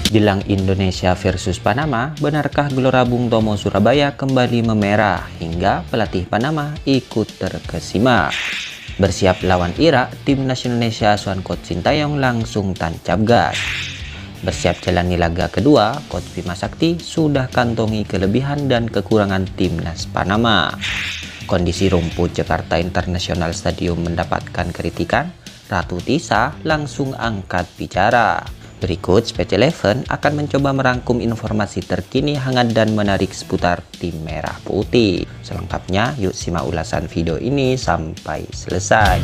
Jelang Indonesia versus Panama, benarkah Gelora Bung Tomo Surabaya kembali memerah hingga pelatih Panama ikut terkesima? Bersiap lawan Irak, tim nasional Indonesia asuhan Coach Sintayong langsung tancap gas. Bersiap jalani laga kedua, Coach Bima Sakti sudah kantongi kelebihan dan kekurangan timnas Panama. Kondisi rumput Jakarta International Stadium mendapatkan kritikan, Ratu Tisa langsung angkat bicara. Berikut Special Eleven akan mencoba merangkum informasi terkini hangat dan menarik seputar tim merah putih. Selengkapnya yuk simak ulasan video ini sampai selesai.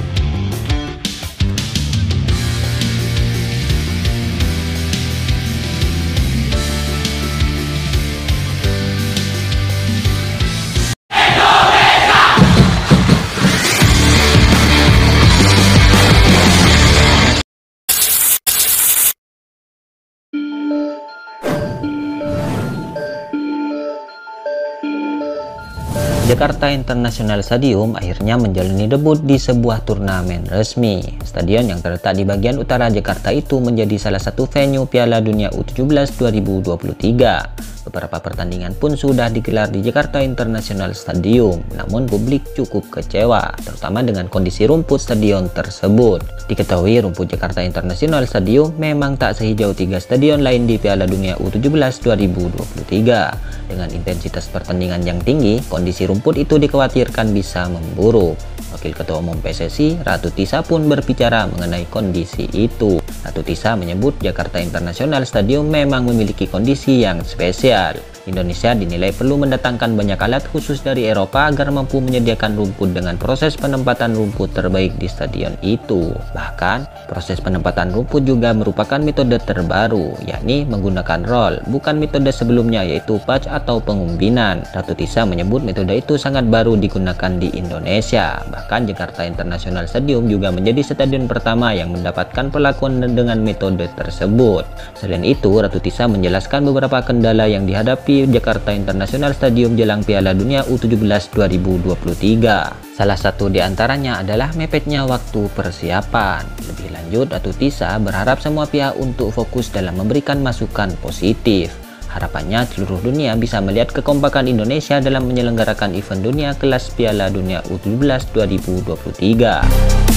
Jakarta International Stadium akhirnya menjalani debut di sebuah turnamen resmi. Stadion yang terletak di bagian utara Jakarta itu menjadi salah satu venue Piala Dunia U17 2023. Beberapa pertandingan pun sudah digelar di Jakarta International Stadium, namun publik cukup kecewa, terutama dengan kondisi rumput stadion tersebut. Diketahui rumput Jakarta International Stadium memang tak sehijau 3 stadion lain di Piala Dunia U17 2023. Dengan intensitas pertandingan yang tinggi, kondisi rumput itu dikhawatirkan bisa memburuk. Wakil Ketua Umum PSSI, Ratu Tisa pun berbicara mengenai kondisi itu. Ratu Tisa menyebut Jakarta International Stadium memang memiliki kondisi yang spesial. Indonesia dinilai perlu mendatangkan banyak alat khusus dari Eropa agar mampu menyediakan rumput dengan proses penempatan rumput terbaik di stadion itu. Bahkan, proses penempatan rumput juga merupakan metode terbaru, yakni menggunakan roll, bukan metode sebelumnya yaitu patch atau pengumbinan. Ratu Tisa menyebut metode itu sangat baru digunakan di Indonesia. Bahkan Jakarta International Stadium juga menjadi stadion pertama yang mendapatkan perlakuan dengan metode tersebut. Selain itu, Ratu Tisa menjelaskan beberapa kendala yang dihadapi Jakarta International Stadium jelang Piala Dunia U17 2023. Salah satu di antaranya adalah mepetnya waktu persiapan. Lebih lanjut, Ratu Tisa berharap semua pihak untuk fokus dalam memberikan masukan positif. Harapannya seluruh dunia bisa melihat kekompakan Indonesia dalam menyelenggarakan event dunia kelas Piala Dunia U17 2023.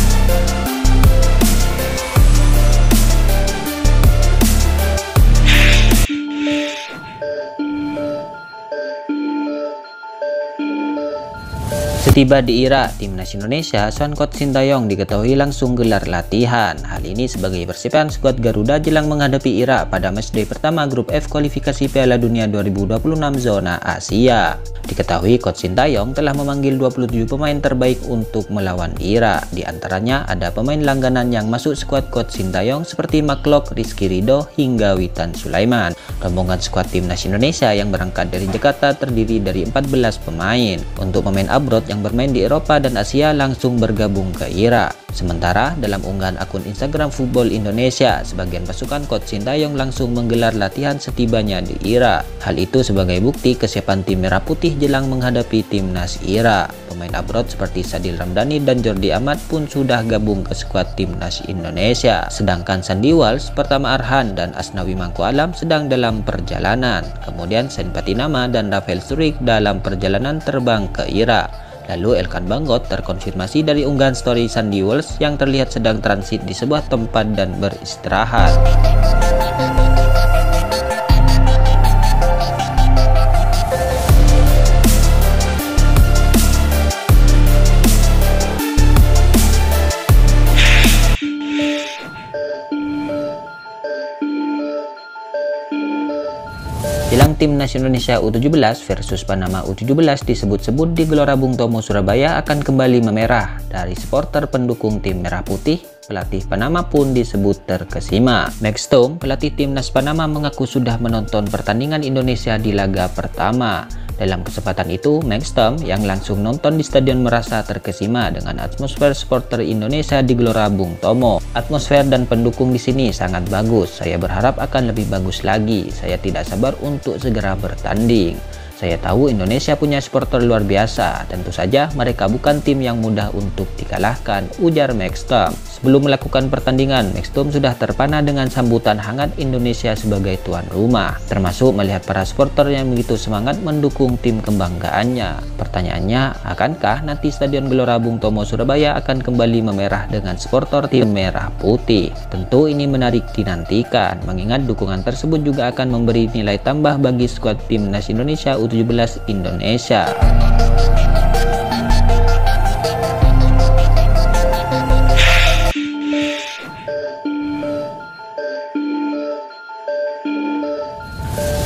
Setiba di Irak, timnas Indonesia asuhan Coach Sintayong diketahui langsung gelar latihan. Hal ini sebagai persiapan skuad Garuda jelang menghadapi Irak pada matchday pertama grup F kualifikasi Piala Dunia 2026 zona Asia. Diketahui Coach Sintayong telah memanggil 27 pemain terbaik untuk melawan Irak. Di antaranya ada pemain langganan yang masuk skuad Coach Sintayong seperti Maklok, Rizky Ridho, hingga Witan Sulaiman. Rombongan skuad timnas Indonesia yang berangkat dari Jakarta terdiri dari 14 pemain. Untuk pemain abroad yang bermain di Eropa dan Asia langsung bergabung ke Irak. Sementara dalam unggahan akun Instagram Football Indonesia, sebagian pasukan Coach Sintayong langsung menggelar latihan setibanya di Irak. Hal itu sebagai bukti kesiapan tim merah putih jelang menghadapi timnas Irak. Pemain abroad seperti Sadil Ramdhani dan Jordi Amat pun sudah gabung ke skuad timnas Indonesia. Sedangkan Sandy Walsh, Pertama Arhan, dan Asnawi Mangku Alam sedang dalam perjalanan. Kemudian Sen Patinama dan Rafael Struijk dalam perjalanan terbang ke Irak. Lalu Elkan Banggot terkonfirmasi dari unggahan story Sandy Walsh yang terlihat sedang transit di sebuah tempat dan beristirahat. Jelang timnas Indonesia U17 versus Panama U17 disebut-sebut di Gelora Bung Tomo Surabaya akan kembali memerah. Dari supporter pendukung tim merah putih, pelatih Panama pun disebut terkesima. Max Tom, pelatih timnas Panama, mengaku sudah menonton pertandingan Indonesia di laga pertama. Dalam kesempatan itu, Max Tom yang langsung nonton di stadion merasa terkesima dengan atmosfer supporter Indonesia di Gelora Bung Tomo. Atmosfer dan pendukung di sini sangat bagus. Saya berharap akan lebih bagus lagi. Saya tidak sabar untuk segera bertanding. Saya tahu Indonesia punya supporter luar biasa, tentu saja mereka bukan tim yang mudah untuk dikalahkan, ujar Maxtom. Sebelum melakukan pertandingan, Maxtom sudah terpana dengan sambutan hangat Indonesia sebagai tuan rumah, termasuk melihat para supporter yang begitu semangat mendukung tim kebanggaannya. Pertanyaannya, akankah nanti Stadion Gelora Bung Tomo Surabaya akan kembali memerah dengan supporter tim merah putih? Tentu ini menarik dinantikan, mengingat dukungan tersebut juga akan memberi nilai tambah bagi skuad timnas Indonesia U17 Indonesia.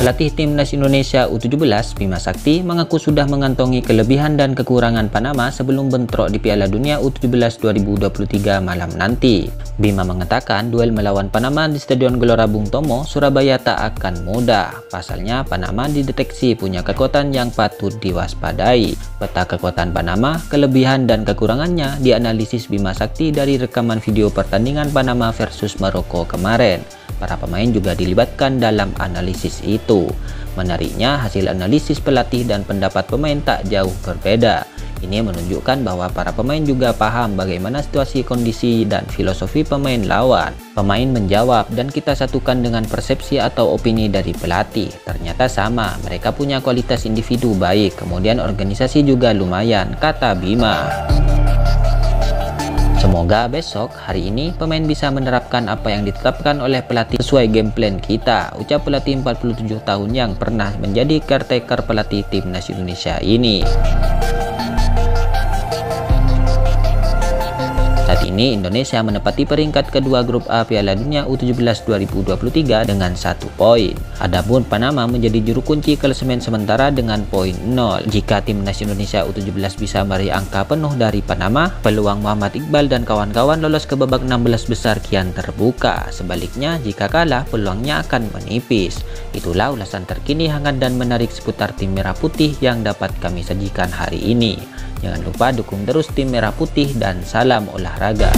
Pelatih Timnas Indonesia U17 Bima Sakti mengaku sudah mengantongi kelebihan dan kekurangan Panama sebelum bentrok di Piala Dunia U17 2023 malam nanti. Bima mengatakan duel melawan Panama di Stadion Gelora Bung Tomo, Surabaya tak akan mudah. Pasalnya Panama dideteksi punya kekuatan yang patut diwaspadai. Peta kekuatan Panama, kelebihan dan kekurangannya dianalisis Bima Sakti dari rekaman video pertandingan Panama versus Maroko kemarin. Para pemain juga dilibatkan dalam analisis itu. Menariknya, hasil analisis pelatih dan pendapat pemain tak jauh berbeda. Ini menunjukkan bahwa para pemain juga paham bagaimana situasi, kondisi, dan filosofi pemain lawan. Pemain menjawab dan kita satukan dengan persepsi atau opini dari pelatih. Ternyata sama, mereka punya kualitas individu baik, kemudian organisasi juga lumayan, kata Bima. Semoga besok, hari ini, pemain bisa menerapkan apa yang ditetapkan oleh pelatih sesuai game plan kita, ucap pelatih 47 tahun yang pernah menjadi caretaker pelatih Timnas Indonesia ini. Saat ini Indonesia menempati peringkat kedua grup A Piala Dunia U17 2023 dengan 1 poin. Adapun Panama menjadi juru kunci klasemen sementara dengan poin 0. Jika Timnas Indonesia U17 bisa meraih angka penuh dari Panama, peluang Muhammad Iqbal dan kawan-kawan lolos ke babak 16 besar kian terbuka. Sebaliknya, jika kalah, peluangnya akan menipis. Itulah ulasan terkini hangat dan menarik seputar tim merah putih yang dapat kami sajikan hari ini. Jangan lupa dukung terus tim merah putih dan salam olahraga.